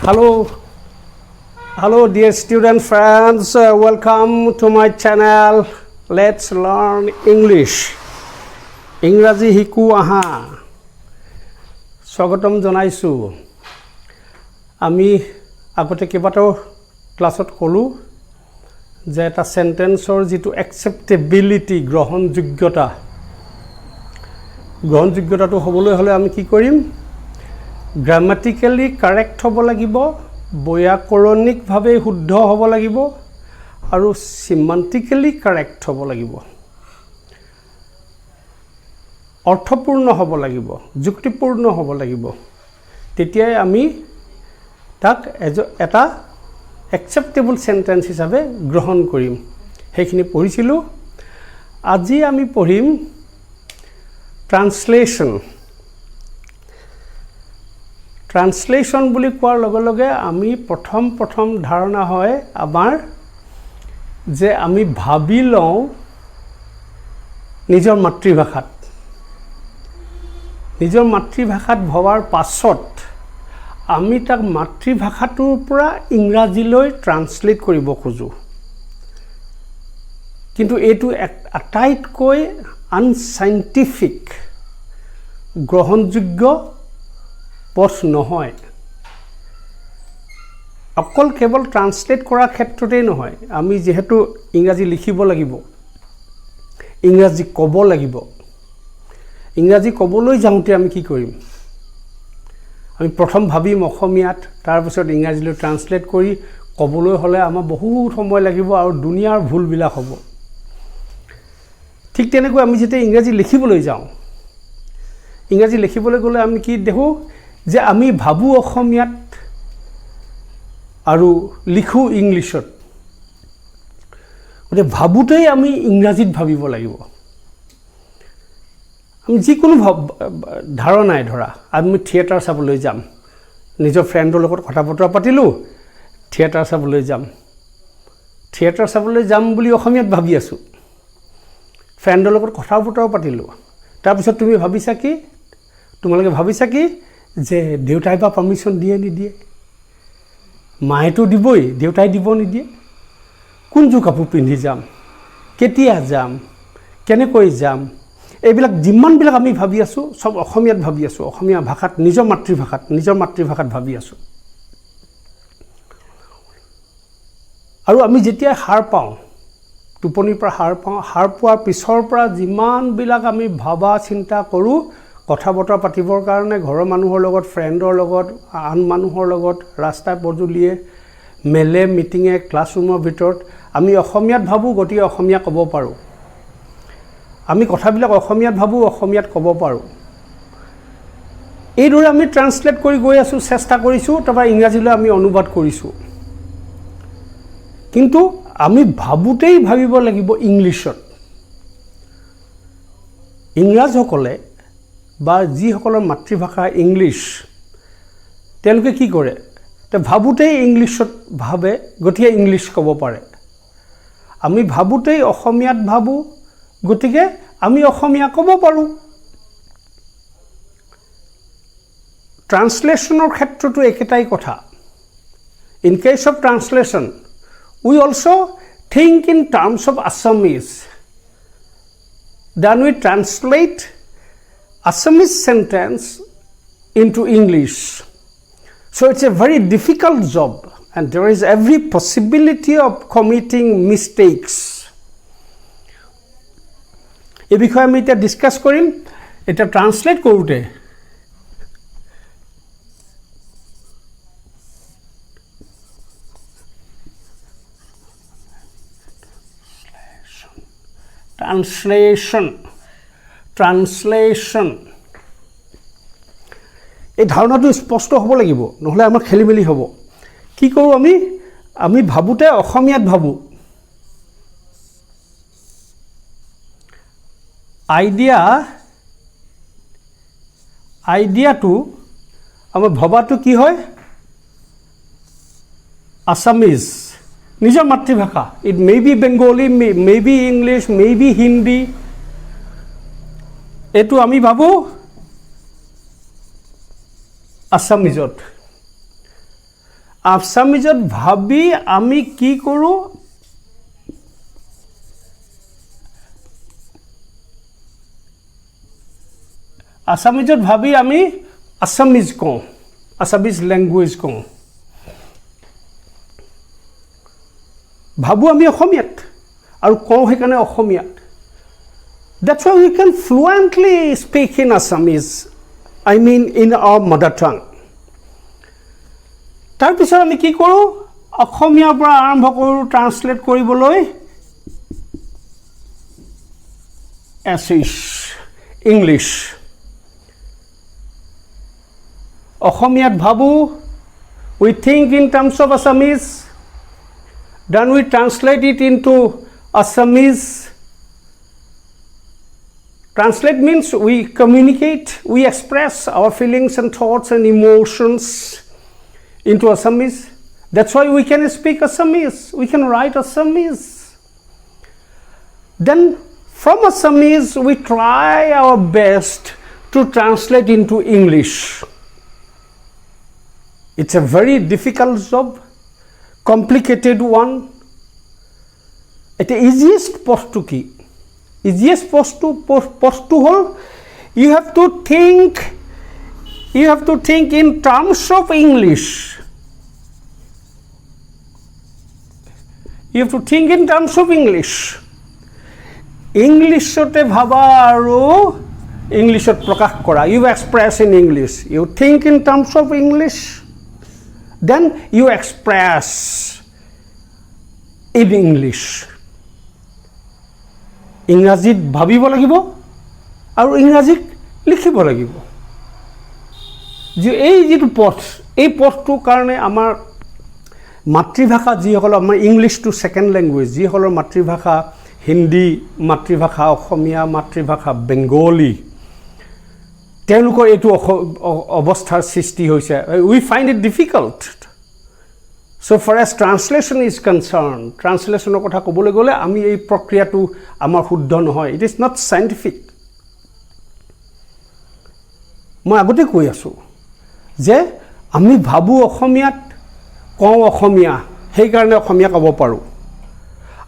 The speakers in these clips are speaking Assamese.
Hello dear student friends, welcome to my channel. Let's learn English. Ingraji hiku aha. Swagatam janaisu. Ami agote kebato classot kolu je eta sentence or jitu acceptability grohon jogyota to hoboloi hole ami ki korim grammatically correct hobo lagibo বৈয়াকৰণিক ভাৱে শুদ্ধ হ'ব লাগিব আৰু semantically correct হ'ব লাগিব অৰ্থপূৰ্ণ হ'ব লাগিব যুক্তিপূৰ্ণ হ'ব লাগিব তেতিয়াই আমি তাক এটা acceptable sentence হিচাপে গ্ৰহণ কৰিম হেখিনি পঢ়িছিলো আজি আমি পঢ়িম Translation বুলি কোৱাৰ লগে লগে আমি প্ৰথম ধাৰণা হয় আমাৰ যে আমি ভাবি লওঁ নিজৰ মাতৃভাষাত ভবাৰ পাছত আমি তাক মাতৃভাষাটোৰ পৰা ইংৰাজীলৈ ট্ৰান্সলেট কৰিব খোজো কিন্তু এটো আটাইতকৈ আনসাইন্টিফিক গ্ৰহণযোগ্য পথ নহয় অকল কেৱল ট্ৰান্সলেট কৰাৰ ক্ষেত্ৰতেই নহয় আমি যেহেতু ইংৰাজী লিখিব লাগিব ইংৰাজী ক'ব লাগিব ইংৰাজী ক'বলৈ যাওঁতে আমি কি কৰিম আমি প্ৰথম ভাবিম অসমীয়াত তাৰ পিছত ইংৰাজীলৈ ট্ৰান্সলেট কৰি ক'বলৈ হলে আমাৰ বহুত সময় লাগিব আৰু দুনিয়াৰ ভুলবিলাক হ'ব ঠিক তেনেকৈ আমি যেতিয়া ইংৰাজী লিখিবলৈ যাওঁ ইংৰাজী লিখিবলৈ গ'লে আমি কি দেখো যে আমি ভাবু অসমীয়াত আৰু লিখু ইংলিশত ওতে ভাবুতেই আমি ইংৰাজীত ভাবিব লাগিব আমি যিকোনো ধাৰণাই ধৰা আমি থিয়েটাৰ চাবলৈ যাম নিজৰ ফ্ৰেণ্ডৰ লগত কথা বতৰা পাতিলো থিয়েটাৰ চাবলৈ যাম বুলি অসমীয়াত ভাবি আছো ফ্ৰেণ্ডৰ লগত কথা বতৰা পাতিলো তাৰ পিছত তুমি ভাবিছা কি তোমালোকে ভাবিছা কি যে দেউতাই বা পাৰমিশন দিয়ে নিদিয়ে মায়েতো দিবই দেউতাই দিব নিদিয়ে কোনজো কাপোৰ পিন্ধি যাম কেতিয়া যাম কেনেকৈ যাম এইবিলাক যিমান বিলাক আমি ভাবি আছো সব অসমীয়াত ভাবি আছো অসমীয়া ভাষাত নিজৰ মাতৃভাষাত ভাবি আছো আৰু আমি যেতিয়া হাৰ পাওঁ টোপনিৰ পৰা হাৰ পোৱাৰ পিছৰ পৰা যিমান বিলাক আমি ভাবা চিন্তা কৰো কথা বতৰা পাতিবৰ কাৰণে ঘৰৰ মানুহৰ লগত ফ্ৰেণ্ডৰ লগত আন মানুহৰ লগত ৰাস্তাৰ পদূলিয়ে মেলে মিটিঙে ক্লাছৰুমৰ ভিতৰত আমি অসমীয়াত ভাবো গতি অসমীয়া ক'ব পাৰো আমি কথাবিলাক অসমীয়াত ভাবো অসমীয়াত ক'ব পাৰো এইদৰে আমি ট্ৰান্সলেট কৰি গৈ আছো চেষ্টা কৰিছো তবা ইংৰাজীলৈ আমি অনুবাদ কৰিছো কিন্তু আমি ভাবুতেই ভাবিব লাগিব ইংলিশত ইংৰাজসকলে বা যিসকলৰ মাতৃভাষা ইংলিশ তেওঁলোকে কি কৰে তে ভাবুতেই ইংলিশত ভাবে গতিকে ইংলিশ ক'ব পাৰে আমি ভাবুতেই অসমীয়াত ভাবো গতিকে আমি অসমীয়া ক'ব পাৰো ট্ৰান্সলেশনৰ ক্ষেত্ৰটো একেটাই কথা in case of translation we also think in terms of Assamese then we translate Assamese sentence into English. So it's a very difficult job and there is every possibility of committing mistakes. এই বিষয়ে আমি এটা ডিসকাস কৰিম এটা ট্ৰান্সলেট কৰোতে Translation এই ধাৰণাটো স্পষ্ট হ'ব লাগিব নহলে আমাৰ খেলিমেলি হ'ব কি কৰো আমি ভাবুতে অসমীয়াত ভাবো আইডিয়াটো আমাৰ ভাবাটো কি হয় আসামিজ নিজৰ মাতৃভাষা it may be Bengali may be English may be Hindi এটো আমি ভাবো আসামিজত আছামিজত ভাবি আমি কি কৰোঁ আছামিজত ভাবি আমি আছামিজ কওঁ আছামিজ লেংগুৱেজ কওঁ ভাবোঁ আমি অসমীয়াত আৰু কওঁ সেইকাৰণে অসমীয়াত that's why we can fluently speak in Assamese I mean in our mother tongue তাৰপিছত আমি কি কৰোঁ অসমীয়াৰ পৰা আৰম্ভ কৰোঁ ট্ৰান্সলেট কৰিবলৈ ইংলিছ অসমীয়াত ভাবোঁ we think in terms of Assamese then we translate it into Assamese translate means we communicate we express our feelings and thoughts and emotions into Assamese that's why we can speak Assamese we can write Assamese then from Assamese we try our best to translate into English it's a very difficult job complicated one the easiest post to key easiest post to hold you have to think in terms of English you have to think in terms of English Englishতে ভাবা আৰু ইংলিশত প্ৰকাশ কৰা you express in English you think in terms of English then you express in English ইংৰাজীত ভাবিব লাগিব আৰু ইংৰাজীত লিখিব লাগিব যে এই যেটো পথ এই পথটোৰ কাৰণে আমাৰ মাতৃভাষা যিসকল আমাৰ ইংলিশ টু সেকেন্ড ল্যাঙ্গুৱেজ যিসকলৰ মাতৃভাষা হিন্দী মাতৃভাষা অসমীয়া মাতৃভাষা বেংগলী তেওঁলোকৰ এটো অৱস্থাৰ সৃষ্টি হৈছে we find it difficult so far as translation is concerned translationৰ কথা ক'বলৈ গ'লে আমি এই প্ৰক্ৰিয়াটো আমাৰ শুদ্ধ নহয় it is not scientific মই আগতে কৈ আছো যে আমি ভাবু অসমীয়াত কওঁ অসমীয়া সেই কাৰণে অসমীয়া ক'ব পাৰো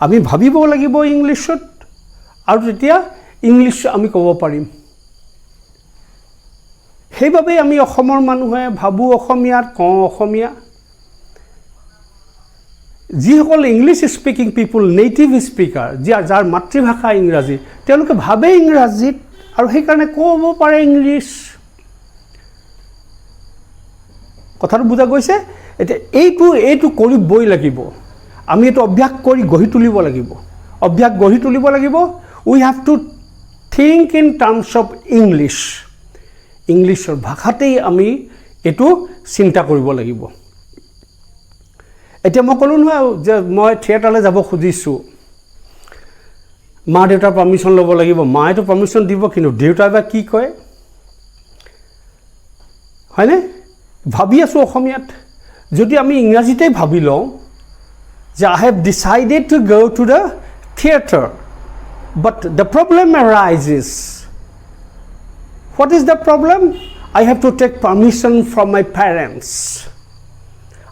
আমি ভাবিব লাগিব ইংলিশত আৰু তেতিয়া ইংলিশ আমি ক'ব পাৰিম সেইভাবে আমি অসমৰ মানুহে ভাবু অসমীয়াত কওঁ অসমীয়া যিসকল ইংলিশ স্পিকিং পিপল নেটিভ স্পিকাৰ যাৰ মাতৃভাষা ইংৰাজী তেওঁলোকে ভাবে ইংৰাজীত আৰু সেই কাৰণে ক'ব পাৰে ইংলিশ কথাটো বুজা গৈছে এতিয়া এইটো কৰিবই লাগিব আমি এটো অভ্যাস কৰি গঢ়ি তুলিব লাগিব অভ্যাস গঢ়ি তুলিব লাগিব we have to think in terms of English ইংলিশৰ ভাষাতেই আমি এটো চিন্তা কৰিব লাগিব এতিয়া মই ক'লো নহয় যে মই থিয়েটাৰলৈ যাব খুজিছো মা দেউতাৰ পাৰমিশন ল'ব লাগিব মায়েতো পাৰমিশন দিব কিন্তু দেউতাই বা কি কয় হয়নে ভাবি আছো অসমীয়াত যদি আমি ইংৰাজীতে ভাবি লওঁ যে I have decided to go to the theater but the problem arises what is the problem I have to take permission from my parents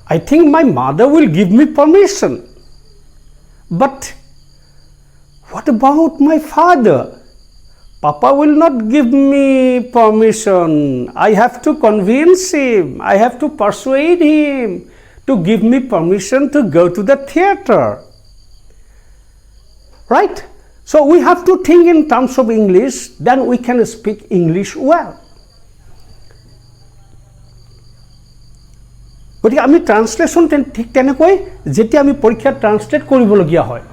I think my mother will give me permission but what about my father Papa will not give me permission I have to convince him I have to persuade him to give me permission to go to the theater right so we have to think in terms of English then we can speak English well গতিকে আমি ট্ৰান্সলেশন ঠিক তেনেকৈ যেতিয়া আমি পৰীক্ষাত ট্ৰান্সলেট কৰিবলগীয়া হয়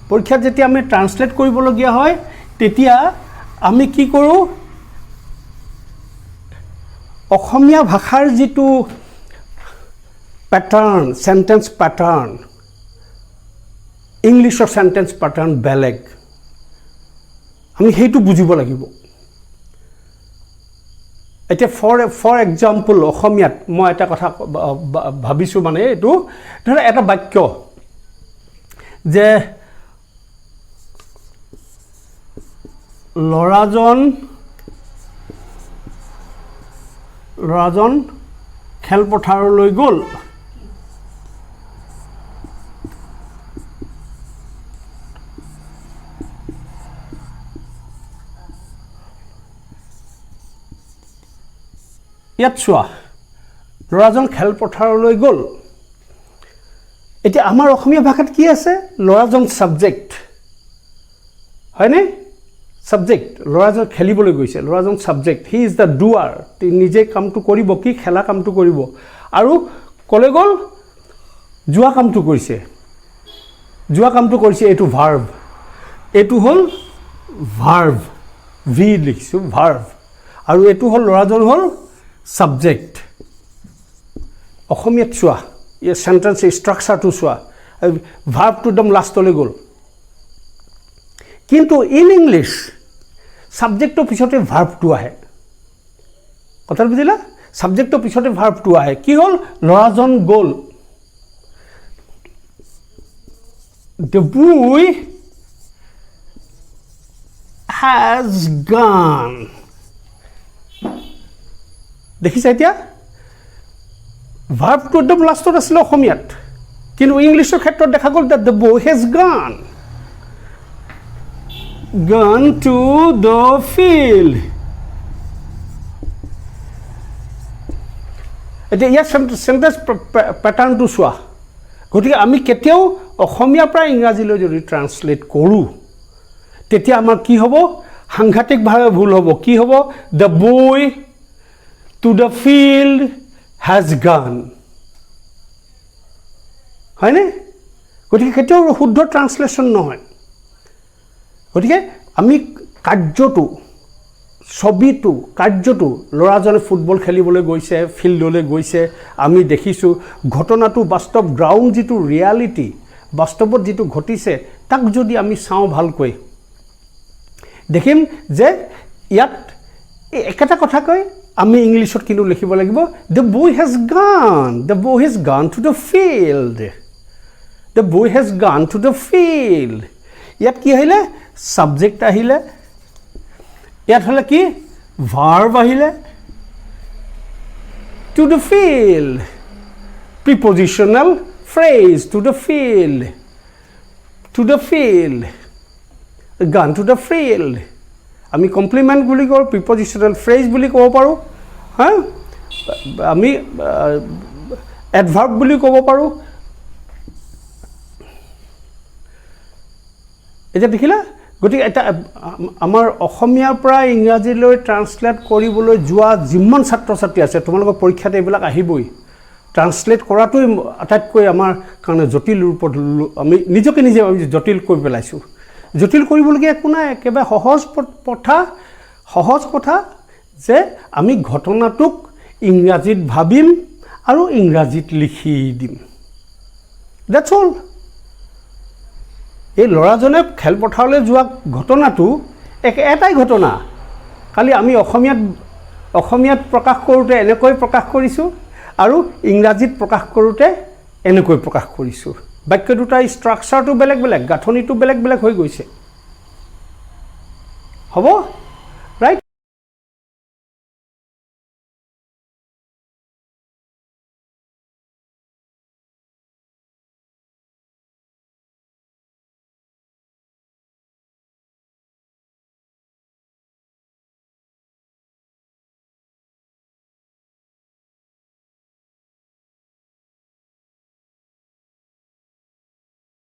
পৰীক্ষাত যেতিয়া আমি ট্ৰান্সলেট কৰিবলগীয়া হয় তেতিয়া আমি কি কৰো অসমীয়া ভাষাৰ যেটো প্যাটাৰ্ন সেন্টেন্স প্যাটাৰ্ন ইংলিশৰ সেন্টেন্স প্যাটাৰ্ন বেলেগ আমি হেতু বুজিব লাগিব এটা ফৰ এক্সাম্পল অসমীয়াত মই এটা কথা ভাবিছো মানে এটো ধৰা এটা বাক্য যে লৰাজন খেলপথাৰলৈ গ'ল ইয়াত চোৱা ল'ৰাজন খেলপথাৰলৈ গ'ল এতিয়া আমাৰ অসমীয়া ভাষাত কি আছে ল'ৰাজন সাবজেক্ট হয়নে সাবজেক্ট ল'ৰাজন খেলিবলৈ গৈছে ল'ৰাজন সাবজেক্ট হি ইজ দ্য ডুৱাৰ নিজে কামটো কৰিব কি খেলা কামটো কৰিব আৰু কলে গ'ল যোৱা কামটো কৰিছে এইটো ভাৰ্ব এইটো হ'ল ভাৰ্ব ভি লিখিছোঁ ভাৰ্ব আৰু এইটো হ'ল ল'ৰাজন হ'ল সাবজেক্ট অসমীয়াত চোৱা এই সেন্টেন্স স্ট্ৰাকচাৰটো চোৱা ভাৰ্বটো একদম লাষ্টলৈ গ'ল কিন্তু ইন ইংলিছ সাবজেক্টৰ পিছতে ভাৰ্বটো আহে কথাটো বুজিলা সাবজেক্টৰ পিছতে ভাৰ্বটো আহে কি হ'ল ল'ৰাজন গ'ল the boy has gone দেখিছা এতিয়া ভাৰ্বটো একদম লাষ্টত আছিলে অসমীয়াত কিন্তু ইংলিছৰ ক্ষেত্ৰত দেখা গ'ল that the boy has gone to the field এতিয়া ইয়াৰ সেন্টেন্স পেটাৰ্ণটো চোৱা গতিকে আমি কেতিয়াও অসমীয়াৰ পৰা ইংৰাজীলৈ যদি ট্ৰান্সলেট কৰোঁ তেতিয়া আমাৰ কি হ'ব সাংঘাতিকভাৱে ভুল হ'ব কি হ'ব the boy to the field has gone হয়নে গতিকে কেতিয়াও শুদ্ধ ট্ৰান্সলেশ্যন নহয় গতিকে আমি কাৰ্যটো ছবিটো কাৰ্যটো ল'ৰাজনে ফুটবল খেলিবলৈ গৈছে ফিল্ডলৈ গৈছে আমি দেখিছোঁ ঘটনাটো বাস্তৱ গ্ৰাউণ্ড যিটো ৰিয়েলিটি বাস্তৱত যিটো ঘটিছে তাক যদি আমি চাওঁ ভালকৈ দেখিম যে ইয়াত একেটা কথা কয় আমি ইংলিছত কিন্তু লিখিব লাগিব the boy has gone to the field the boy has gone to the field ইয়াত কি আহিলে সাবজেক্ট আহিলে ইয়াত হলে কি ভাৰ্ব আহিলে to the field prepositional phrase to the field gone to the field আমি কমপ্লিমেন্ট বুলি কওঁ প্ৰিপজিশনাল ফ্ৰেজ বুলি ক'ব পাৰোঁ হা আমি এডভাৰ্ব বুলি ক'ব পাৰোঁ এটা দেখিলা গতিকে এটা আমাৰ অসমীয়াৰ পৰা ইংৰাজীলৈ ট্ৰান্সলেট কৰিবলৈ যোৱা যিমান ছাত্ৰ ছাত্ৰী আছে তোমালোকৰ পৰীক্ষাতে এইবিলাক আহিবই ট্ৰান্সলেট কৰাটোই আটাইতকৈ আমাৰ কাৰণে জটিল ৰূপত আমি নিজকে নিজে জটিল কৰি পেলাইছোঁ জটিল কৰিবলগীয়া একো নাই একেবাৰে সহজ কথা যে আমি ঘটনাটোক ইংৰাজীত ভাবিম আৰু ইংৰাজীত লিখি দিম দ্যাটছ অল এই ল'ৰাজনে খেলপথাৰলৈ যোৱা ঘটনাটো এটাই ঘটনা খালি আমি অসমীয়াত প্ৰকাশ কৰোঁতে এনেকৈ প্ৰকাশ কৰিছোঁ আৰু ইংৰাজীত প্ৰকাশ কৰোঁতে এনেকৈ প্ৰকাশ কৰিছোঁ বাক্য দুটাৰ ষ্ট্ৰাকচাৰটো বেলেগ বেলেগ গাঁথনিটো বেলেগ বেলেগ হৈ গৈছে হ'ব